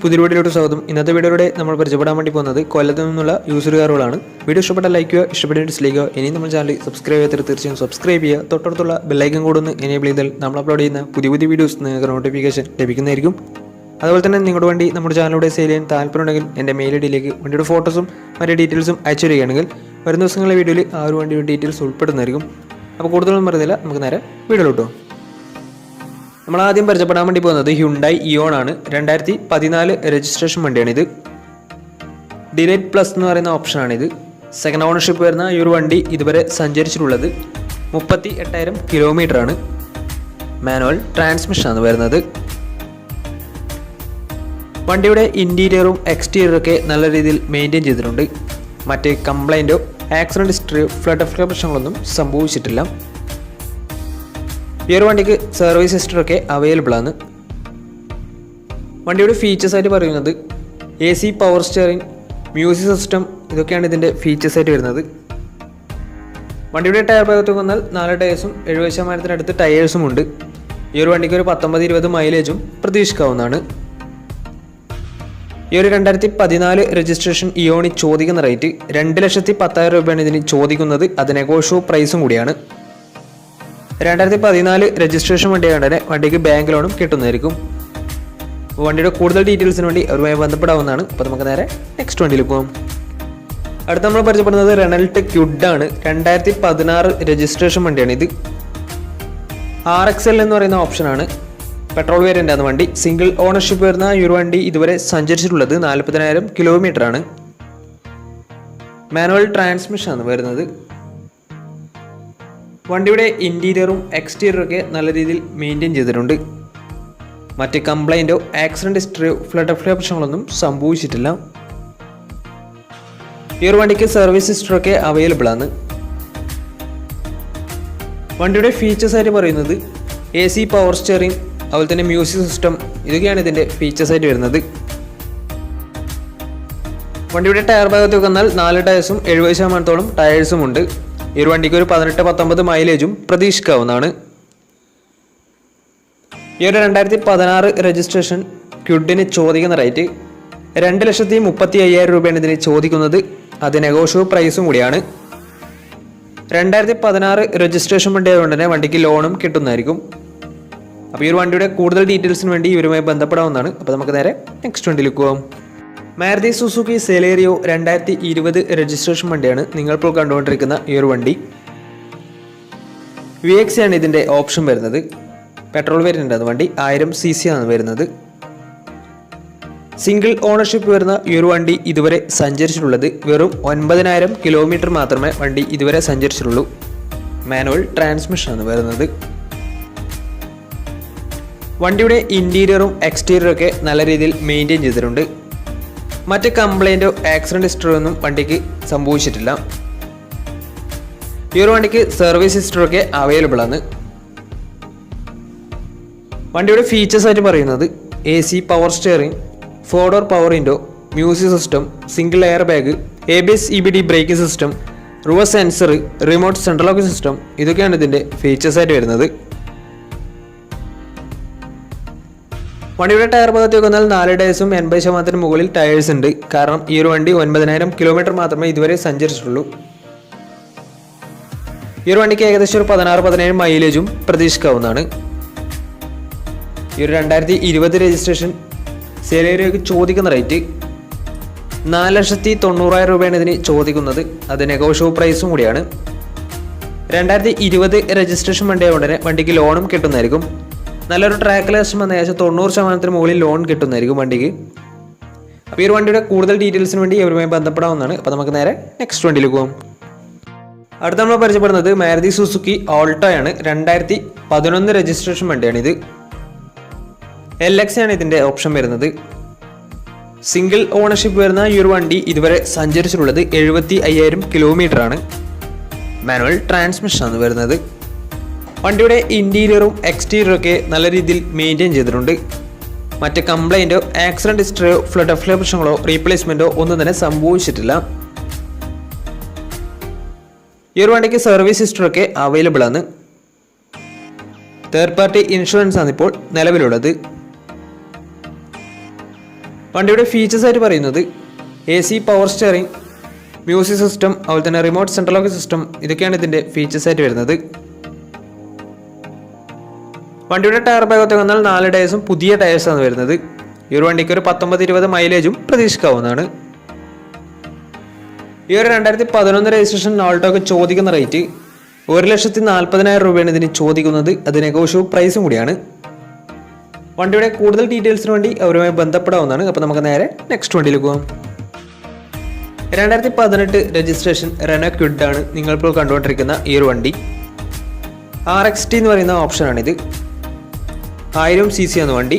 പുതിയ വീഡിയോയിലോട്ട് സ്വാഗതം. ഇന്നത്തെ വീഡിയോയിലൂടെ നമ്മൾ പരിചയപ്പെടാൻ വേണ്ടി പോകുന്നത് കൊല്ലത്ത് നിന്നുള്ള യൂസർ കാറുകളാണ്. വീഡിയോ ഇഷ്ടപ്പെട്ട ലൈക്ക് ചെയ്യുക, ഇഷ്ടപ്പെട്ട ഡിസ്ലൈക്ക് ചെയ്യുക. ഇനി നമ്മൾ ചാനൽ സബ്സ്ക്രൈബ് ചെയ്യാത്ത തീർച്ചയായും സബ്സ്ക്രൈബ് ചെയ്യുക. തൊട്ടടുത്തുള്ള ബെല്ലൈക്കൻ കൂടെ ഒന്ന് എനേബിൾ ചെയ്താൽ നമ്മൾ അപ്ലോഡ് ചെയ്യുന്ന പുതിയ വീഡിയോസ് നിങ്ങൾക്ക് നോട്ടിഫിക്കേഷൻ ലഭിക്കുന്നതായിരിക്കും. അതുപോലെ തന്നെ നിങ്ങളുടെ വണ്ടി നമ്മുടെ ചാനലിലൂടെ സെയിൽ ചെയ്യാൻ താല്പര്യമുണ്ടെങ്കിൽ എൻ്റെ മെയിൽ ഐഡിയിലേക്ക് വണ്ടിയുടെ ഫോട്ടോസും മറ്റു ഡീറ്റെയിൽസും അയച്ചു തരികയാണെങ്കിൽ വരുന്ന ദിവസങ്ങളിലെ വീഡിയോയിൽ ആ ഒരു വണ്ടിയുടെ ഡീറ്റെയിൽസ് ഉൾപ്പെടുന്നതായിരിക്കും. അപ്പോൾ കൂടുതലൊന്നും പറയുന്നില്ല, നമുക്ക് നേരെ വീഡിയോയിലോട്ടോ. നമ്മൾ ആദ്യം പരിചയപ്പെടാൻ വേണ്ടി പോകുന്നത് ഹ്യുണ്ടായി ഇയോൺ ആണ്. 2014 രജിസ്ട്രേഷൻ വണ്ടിയാണിത്. ഡിലൈറ്റ് പ്ലസ് എന്ന് പറയുന്ന ഓപ്ഷനാണിത്. സെക്കൻഡ് ഓണർഷിപ്പ് വരുന്ന ഈ ഒരു വണ്ടി ഇതുവരെ സഞ്ചരിച്ചിട്ടുള്ളത് 38,000 കിലോമീറ്റർ ആണ്. മാനുവൽ ട്രാൻസ്മിഷനാണ് വരുന്നത്. വണ്ടിയുടെ ഇൻറ്റീരിയറും എക്സ്റ്റീരിയറും ഒക്കെ നല്ല രീതിയിൽ മെയിൻറ്റെയിൻ ചെയ്തിട്ടുണ്ട്. മറ്റ് കംപ്ലൈൻറ്റോ ആക്സിഡൻറ്റ് ഹിസ്റ്ററിയോ ഫ്ലഡ് പ്രശ്നങ്ങളൊന്നും സംഭവിച്ചിട്ടില്ല. ഈ ഒരു വണ്ടിക്ക് സർവീസ് ഹിസ്റ്ററൊക്കെ അവൈലബിൾ ആണ്. വണ്ടിയുടെ ഫീച്ചേഴ്സ് ആയിട്ട് പറയുന്നത് AC power steering, music system, ഇതൊക്കെയാണ് ഇതിൻ്റെ ഫീച്ചേഴ്സ് ആയിട്ട് വരുന്നത്. വണ്ടിയുടെ ടയർ ഭാഗത്ത് വന്നാൽ 4 ടയേഴ്സും 70% ടയേഴ്സും ഉണ്ട്. ഈ ഒരു വണ്ടിക്ക് ഒരു 19-20 മൈലേജും പ്രതീക്ഷിക്കാവുന്നതാണ്. ഈ ഒരു 2014 രജിസ്ട്രേഷൻ ഇയോണി ചോദിക്കുന്ന റേറ്റ് 2,10,000 രൂപയാണ് ഇതിന് ചോദിക്കുന്നത്. അത് നെഗോഷ്യോ പ്രൈസും കൂടിയാണ്. 2014 രജിസ്ട്രേഷൻ വണ്ടിയായതുകൊണ്ട് തന്നെ വണ്ടിക്ക് ബാങ്ക് ലോണും കിട്ടുന്നതായിരിക്കും. വണ്ടിയുടെ കൂടുതൽ ഡീറ്റെയിൽസിന് വേണ്ടി അവരുമായി ബന്ധപ്പെടാവുന്നതാണ്. അപ്പോൾ നമുക്ക് നേരെ നെക്സ്റ്റ് വണ്ടിയിൽ പോകാം. അടുത്ത നമ്മൾ പരിചയപ്പെടുന്നത് റെനൾട്ട് ക്വിഡ് ആണ്. 2016 രജിസ്ട്രേഷൻ വണ്ടിയാണ് ഇത്. RXL എന്ന് പറയുന്ന ഓപ്ഷനാണ്. പെട്രോൾ വേരിയൻ്റ് ആണ് വണ്ടി. സിംഗിൾ ഓണർഷിപ്പ് വരുന്ന ഈ ഒരു വണ്ടി ഇതുവരെ സഞ്ചരിച്ചിട്ടുള്ളത് 40,000 കിലോമീറ്റർ ആണ്. മാനുവൽ ട്രാൻസ്മിഷൻ ആണ് വരുന്നത്. വണ്ടിയുടെ ഇൻറ്റീരിയറും എക്സ്റ്റീരിയറും ഒക്കെ നല്ല രീതിയിൽ മെയിൻറ്റെയിൻ ചെയ്തിട്ടുണ്ട്. മറ്റ് കംപ്ലൈൻറ്റോ ആക്സിഡൻറ്റ് ഹിസ്റ്ററിയോ ഫ്ലഡ് പ്രശ്നങ്ങളൊന്നും സംഭവിച്ചിട്ടില്ല. ഈ ഒരു വണ്ടിക്ക് സർവീസ് ഹിസ്റ്ററൊക്കെ അവൈലബിൾ ആണ്. വണ്ടിയുടെ ഫീച്ചേഴ്സ് ആയിട്ട് പറയുന്നത് AC പവർ സ്റ്റിയറിംഗ്, അതുപോലെ തന്നെ മ്യൂസിക് സിസ്റ്റം, ഇതൊക്കെയാണ് ഇതിൻ്റെ ഫീച്ചേഴ്സ് ആയിട്ട് വരുന്നത്. വണ്ടിയുടെ ടയർ ഭാഗത്ത് വന്നാൽ 4 ടയേഴ്സും 70% ടയേഴ്സും ഉണ്ട്. ഈ ഒരു വണ്ടിക്ക് ഒരു 18-19 മൈലേജും പ്രതീക്ഷിക്കാവുന്നതാണ്. ഈ ഒരു 2016 രജിസ്ട്രേഷൻ ക്വിഡിന് ചോദിക്കുന്ന റേറ്റ് 2,35,000 രൂപയാണ് ഇതിന് ചോദിക്കുന്നത്. അത് നെഗോഷ്യോ പ്രൈസും കൂടിയാണ്. 2016 രജിസ്ട്രേഷൻ വണ്ടി ആയതുകൊണ്ട് തന്നെ വണ്ടിക്ക് ലോണും കിട്ടുന്നതായിരിക്കും. അപ്പോൾ ഈ ഒരു വണ്ടിയുടെ കൂടുതൽ ഡീറ്റെയിൽസിന് വേണ്ടി ഇവരുമായി ബന്ധപ്പെടാവുന്നതാണ്. അപ്പോൾ നമുക്ക് നേരെ നെക്സ്റ്റ് വണ്ടിയിലേക്ക് പോകാം. മാരുതി സുസുക്കി സെലേറിയോ 2020 രജിസ്ട്രേഷൻ വണ്ടിയാണ് നിങ്ങളിപ്പോൾ കണ്ടുകൊണ്ടിരിക്കുന്ന ഈ ഒരു വണ്ടി. VX ആണ് ഇതിൻ്റെ ഓപ്ഷൻ വരുന്നത്. പെട്രോൾ വേരിയൻ്റ് ആണ് വണ്ടി. 1000 cc ആണ് വരുന്നത്. സിംഗിൾ ഓണർഷിപ്പ് വരുന്ന ഈ ഒരു വണ്ടി ഇതുവരെ സഞ്ചരിച്ചിട്ടുള്ളത് വെറും 9,000 കിലോമീറ്റർ മാത്രമേ വണ്ടി ഇതുവരെ സഞ്ചരിച്ചിട്ടുള്ളൂ. മാനുവൽ ട്രാൻസ്മിഷൻ ആണ് വരുന്നത്. വണ്ടിയുടെ ഇൻറ്റീരിയറും എക്സ്റ്റീരിയറും ഒക്കെ നല്ല രീതിയിൽ മെയിൻറ്റെയിൻ ചെയ്തിട്ടുണ്ട്. മറ്റ് കംപ്ലൈൻറ്റോ ആക്സിഡൻറ്റ് ഹിസ്റ്ററിയോ ഒന്നും വണ്ടിക്ക് സംഭവിച്ചിട്ടില്ല. ഈ ഒരു വണ്ടിക്ക് സർവീസ് ഹിസ്റ്ററൊക്കെ അവൈലബിൾ ആണ്. വണ്ടിയുടെ ഫീച്ചേഴ്സ് ആയിട്ട് പറയുന്നത് AC power steering, 4 door power window, music system, single air bag, ABS EBD braking system, reverse sensor, remote central lock system, ഇതൊക്കെയാണ് ഇതിൻ്റെ ഫീച്ചേഴ്സ് ആയിട്ട് വരുന്നത്. വണ്ടിയുടെ ടയർ ഭാഗത്ത് വന്നാൽ 4 ടയേഴ്സും 80% മുകളിൽ ടയേഴ്സ് ഉണ്ട്. കാരണം ഈ ഒരു വണ്ടി 9,000 കിലോമീറ്റർ മാത്രമേ ഇതുവരെ സഞ്ചരിച്ചിട്ടുള്ളൂ. ഈ ഒരു വണ്ടിക്ക് ഏകദേശം ഒരു 16-17 മൈലേജും പ്രതീക്ഷിക്കാവുന്നതാണ്. ഈ ഒരു 2020 രജിസ്ട്രേഷൻ സെലേറിയോക്ക് ചോദിക്കുന്ന റേറ്റ് 4,90,000 രൂപയാണ് ഇതിന് ചോദിക്കുന്നത്. അത് നെഗോഷ്യോ പ്രൈസും കൂടിയാണ്. 2020 രജിസ്ട്രേഷൻ വണ്ടി ആയതുകൊണ്ട് തന്നെ വണ്ടിക്ക് ലോണും കിട്ടുന്നതായിരിക്കും. നല്ലൊരു ട്രാക്ക് ലാസ്റ്റ് വന്ന ഏകദേശം 90% മുകളിൽ ലോൺ കിട്ടുന്നതായിരിക്കും വണ്ടിക്ക്. അപ്പോൾ ഈ ഒരു വണ്ടിയുടെ കൂടുതൽ ഡീറ്റെയിൽസിന് വേണ്ടി ഇവരുമായി ബന്ധപ്പെടാവുന്നതാണ്. അപ്പോൾ നമുക്ക് നേരെ നെക്സ്റ്റ് വണ്ടിയിലേക്ക് പോകാം. അടുത്ത നമ്മൾ പരിചയപ്പെടുന്നത് മാരുതി സുസുക്കി ഓൾട്ടോ ആണ്. 2011 രജിസ്ട്രേഷൻ വണ്ടിയാണിത്. LX ആണ് ഇതിൻ്റെ ഓപ്ഷൻ വരുന്നത്. സിംഗിൾ ഓണർഷിപ്പ് വരുന്ന ഈ ഒരു വണ്ടി ഇതുവരെ സഞ്ചരിച്ചിട്ടുള്ളത് 75,000 കിലോമീറ്റർ ആണ്. മാനുവൽ ട്രാൻസ്മിഷൻ ആണ് വരുന്നത്. വണ്ടിയുടെ ഇൻറ്റീരിയറും എക്സ്റ്റീരിയറും ഒക്കെ നല്ല രീതിയിൽ മെയിൻറ്റെയിൻ ചെയ്തിട്ടുണ്ട്. മറ്റ് കംപ്ലൈൻറ്റോ ആക്സിഡൻറ്റ് ഹിസ്റ്ററിയോ ഫ്ലഡ് പ്രശ്നങ്ങളോ റീപ്ലേസ്മെൻറ്റോ ഒന്നും തന്നെ സംഭവിച്ചിട്ടില്ല. ഈ ഒരു വണ്ടിക്ക് സർവീസ് ഹിസ്റ്ററൊക്കെ അവൈലബിൾ ആണ്. തേർഡ് പാർട്ടി ഇൻഷുറൻസ് ആണ് ഇപ്പോൾ നിലവിലുള്ളത്. വണ്ടിയുടെ ഫീച്ചേഴ്സ് ആയിട്ട് പറയുന്നത് AC power steering, music system, അതുപോലെ തന്നെ റിമോട്ട് സെൻട്രൽ ലോക്ക് സിസ്റ്റം, ഇതൊക്കെയാണ് ഇതിൻ്റെ ഫീച്ചേഴ്സ് ആയിട്ട് വരുന്നത്. വണ്ടിയുടെ ടയർ ഭാഗത്ത് വന്നാൽ 4 ടയേഴ്സും പുതിയ ടയേഴ്സാണ് വരുന്നത്. ഈ ഒരു വണ്ടിക്ക് ഒരു 19-20 മൈലേജും പ്രതീക്ഷിക്കാവുന്നതാണ്. ഈ ഒരു 2011 രജിസ്ട്രേഷൻ ഓൾട്ടോക്ക് ചോദിക്കുന്ന റേറ്റ് 1,40,000 രൂപയാണ് ഇതിന് ചോദിക്കുന്നത്. അത് നെഗോഷ്യബിൾ പ്രൈസും കൂടിയാണ്. വണ്ടിയുടെ കൂടുതൽ ഡീറ്റെയിൽസിന് വേണ്ടി അവരുമായി ബന്ധപ്പെടാവുന്നതാണ്. അപ്പോൾ നമുക്ക് നേരെ നെക്സ്റ്റ് വണ്ടിയിലേക്ക് പോകാം. 2018 രജിസ്ട്രേഷൻ റെനോ ക്വിഡ് ആണ് നിങ്ങളിപ്പോൾ കണ്ടുകൊണ്ടിരിക്കുന്ന ഈ ഒരു വണ്ടി. RXT എന്ന് പറയുന്ന ഓപ്ഷനാണിത്. 1000 cc ആണ് വണ്ടി.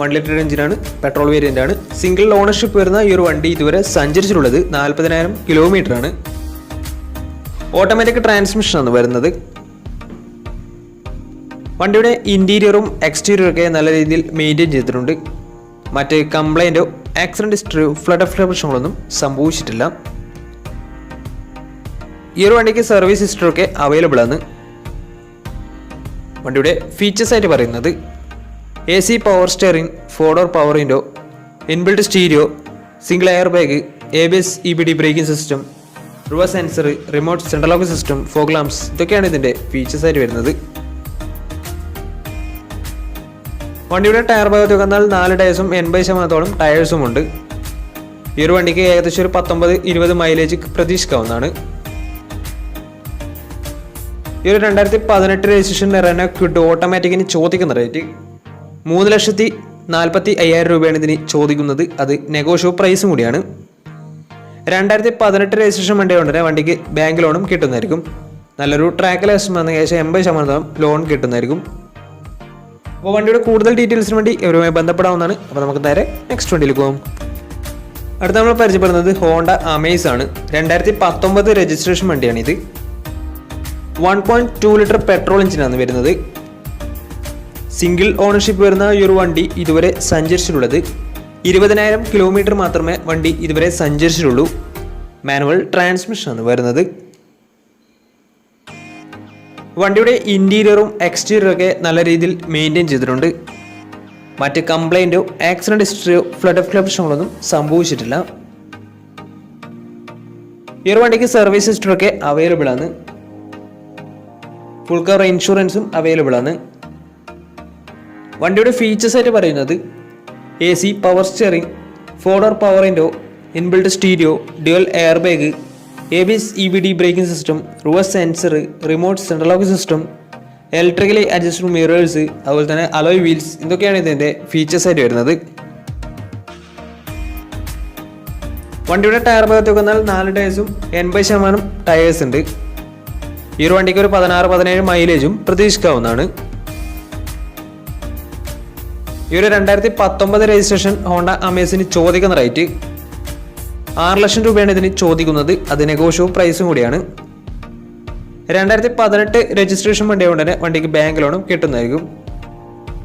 1 ലിറ്റർ എഞ്ചിനാണ്, പെട്രോൾ വേരിയൻ്റ് ആണ്. സിംഗിൾ ഓണർഷിപ്പ് വരുന്ന ഈ ഒരു വണ്ടി ഇതുവരെ സഞ്ചരിച്ചിട്ടുള്ളത് 40,000 കിലോമീറ്റർ ആണ്. ഓട്ടോമാറ്റിക് ട്രാൻസ്മിഷൻ ആണ് വരുന്നത്. വണ്ടിയുടെ ഇൻറ്റീരിയറും എക്സ്റ്റീരിയറും ഒക്കെ നല്ല രീതിയിൽ മെയിൻറ്റെയിൻ ചെയ്തിട്ടുണ്ട്. മറ്റ് കംപ്ലൈൻറ്റോ ആക്സിഡൻറ്റ് ഹിസ്റ്ററിയോ ഫ്ലഡ് പ്രശ്നങ്ങളൊന്നും സംഭവിച്ചിട്ടില്ല. ഈ ഒരു വണ്ടിക്ക് സർവീസ് ഹിസ്റ്ററി ഒക്കെ അവൈലബിൾ ആണ്. വണ്ടിയുടെ ഫീച്ചേഴ്സ് ആയിട്ട് പറയുന്നത് AC power steering, 4-door power window, inbuilt stereo, single air bag, ABS EBD braking system, reverse sensor, remote central lock system, fog lamps, ഇതൊക്കെയാണ് ഇതിൻ്റെ ഫീച്ചേഴ്സ് ആയിട്ട് വരുന്നത്. വണ്ടിയുടെ ടയർ ഭാഗത്ത് വന്നാൽ 4 ടയേഴ്സും 80% ടയേഴ്സും ഉണ്ട്. ഈ ഒരു വണ്ടിക്ക് ഏകദേശം ഒരു 19-20 മൈലേജ് പ്രതീക്ഷിക്കാവുന്നതാണ്. ഈ ഒരു 2018 രജിസ്ട്രേഷൻ റെനോ ക്വിഡ് ഓട്ടോമാറ്റിക്കിന് ചോദിക്കുന്ന റേറ്റ് 3,45,000 രൂപയാണ് ഇതിന് ചോദിക്കുന്നത്. അത് നെഗോഷ്യബിൾ പ്രൈസും കൂടിയാണ്. 2018 രജിസ്ട്രേഷൻ വണ്ടി കൊണ്ട് തന്നെ വണ്ടിക്ക് ബാങ്ക് ലോണും കിട്ടുന്നതായിരിക്കും. നല്ലൊരു ട്രാക്ക് ലൈസൻസ് വന്ന ഏകദേശം 80% ലോൺ കിട്ടുന്നതായിരിക്കും. അപ്പോൾ വണ്ടിയുടെ കൂടുതൽ ഡീറ്റെയിൽസിന് വേണ്ടി ഇവരുമായി ബന്ധപ്പെടാവുന്നതാണ്. അപ്പോൾ നമുക്ക് നേരെ നെക്സ്റ്റ് വണ്ടിയിലേക്ക് പോകും. അടുത്ത നമ്മൾ പരിചയപ്പെടുന്നത് ഹോണ്ട അമേസ് ആണ്. 2019 രജിസ്ട്രേഷൻ വണ്ടിയാണിത്. 1.2 ലിറ്റർ പെട്രോൾ എഞ്ചിനാണ് വരുന്നത്. സിംഗിൾ ഓണർഷിപ്പ് വരുന്ന ഈ ഒരു വണ്ടി ഇതുവരെ സഞ്ചരിച്ചിട്ടുള്ളത് 20,000 കിലോമീറ്റർ മാത്രമേ വണ്ടി ഇതുവരെ സഞ്ചരിച്ചിട്ടുള്ളൂ. മാനുവൽ ട്രാൻസ്മിഷൻ ആണ് വരുന്നത്. വണ്ടിയുടെ ഇൻറ്റീരിയറും എക്സ്റ്റീരിയറും ഒക്കെ നല്ല രീതിയിൽ മെയിൻറ്റെയിൻ ചെയ്തിട്ടുണ്ട്. മറ്റ് കംപ്ലൈൻറ്റോ ആക്സിഡൻറ്റ് ഹിസ്റ്ററിയോ ഫ്ലഡ് പ്രശ്നങ്ങളൊന്നും സംഭവിച്ചിട്ടില്ല. ഈ ഒരു വണ്ടിക്ക് സർവീസ് ഹിസ്റ്ററി ഒക്കെ അവൈലബിൾ ആണ്. ഫുൾ കവർ ഇൻഷുറൻസും അവൈലബിൾ ആണ്. വണ്ടിയുടെ ഫീച്ചേഴ്സ് ആയിട്ട് പറയുന്നത് AC power steering, 4-door power window, inbuilt stereo, dual air bag, ABS EBD braking system, reverse sensor, remote central lock system, electrically adjustable mirrors, അതുപോലെ തന്നെ alloy wheels, ഇതൊക്കെയാണ് ഇതിൻ്റെ ഫീച്ചേഴ്സ് ആയിട്ട് വരുന്നത്. വണ്ടിയുടെ ടയർ ഭാഗത്ത് വന്നാൽ 4 ടയേഴ്സും 80% ടയേഴ്സ് ഉണ്ട്. ഈ ഒരു വണ്ടിക്ക് ഒരു 16-17 മൈലേജും പ്രതീക്ഷിക്കാവുന്നതാണ്. ഈ ഒരു 2019 രജിസ്ട്രേഷൻ ഹോണ്ട അമേസിന് ചോദിക്കുന്ന റേറ്റ് 6 ലക്ഷം രൂപയാണ് ഇതിന് ചോദിക്കുന്നത്. അത് നെഗോഷ്യബിൾ പ്രൈസും കൂടിയാണ്. 2018 രജിസ്ട്രേഷൻ വണ്ടി കൊണ്ട് തന്നെ വണ്ടിക്ക് ബാങ്ക് ലോണും കിട്ടുന്നതായിരിക്കും.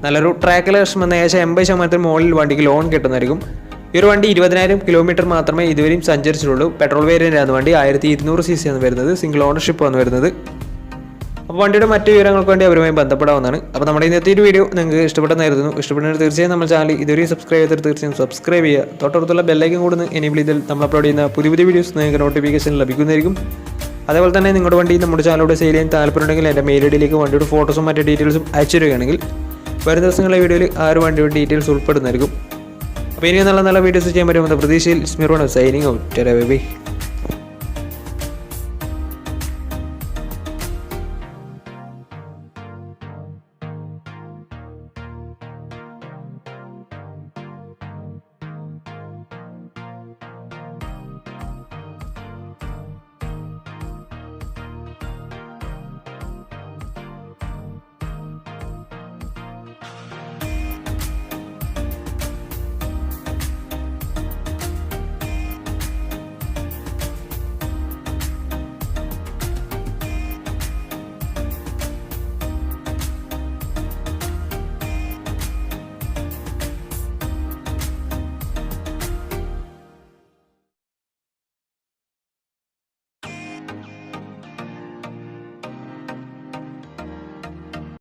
നല്ലൊരു ട്രാക്ക് ലക്ഷം എന്ന ഏകദേശം 80% മുകളിൽ വണ്ടിക്ക് ലോൺ കിട്ടുന്നതായിരിക്കും. ഈ ഒരു വണ്ടി 20,000 കിലോമീറ്റർ മാത്രമേ ഇതുവരെയും സഞ്ചരിച്ചിട്ടുള്ളൂ. പെട്രോൾ വേരിയൻ്റ് ആണ് വണ്ടി. 1200 cc ആണ് വരുന്നത്. സിംഗിൾ ഓണർഷിപ്പ് ആണ് വരുന്നത്. അപ്പോൾ വണ്ടിയുടെ മറ്റു വിവരങ്ങൾക്ക് വേണ്ടി അവരുമായി ബന്ധപ്പെടാവുന്നതാണ്. അപ്പോൾ നമ്മുടെ ഇന്നത്തെ ഒരു വീഡിയോ നിങ്ങൾക്ക് ഇഷ്ടപ്പെട്ടെന്നായിരുന്നു. ഇഷ്ടപ്പെടുന്നവർ തീർച്ചയായും നമ്മുടെ ചാനൽ ഇതുവരെയും സബ്സ്ക്രൈബ് ചെയ്തിട്ട് തീർച്ചയായും സബ്സ്ക്രൈബ് ചെയ്യുക. തൊട്ടടുത്തുള്ള ബെല്ലൈക്കൻ കൂടുന്ന എനേബിൾ ചെയ്താൽ നമ്മൾ അപ്ലോഡ് ചെയ്യുന്ന പുതിയ വീഡിയോസ് നിങ്ങൾക്ക് നോട്ടിഫിക്കേഷൻ ലഭിക്കുന്നതായിരിക്കും. അതേപോലെ തന്നെ നിങ്ങളുടെ വണ്ടി നമ്മുടെ ചാനലിലൂടെ സെയിൽ ചെയ്യാൻ താല്പര്യമുണ്ടെങ്കിൽ എൻ്റെ മെയിൽ ഐഡിയിലേക്ക് വണ്ടിയുടെ ഫോട്ടോസും മറ്റു ഡീറ്റെയിൽസും അയച്ചു തരികയാണെങ്കിൽ വരും ദിവസങ്ങളിലെ വീഡിയോയിൽ ആ ഒരു വണ്ടിയുടെ ഡീറ്റെയിൽസ് ഉൾപ്പെടുന്നതായിരിക്കും. അപ്പോൾ ഇനി നല്ല വീഡിയോസ് ചെയ്യാൻ പറ്റുമെന്ന പ്രതീക്ഷയിൽ സ്മിർവാണ് സൈനിങ് ഔട്ട്. ബൈ.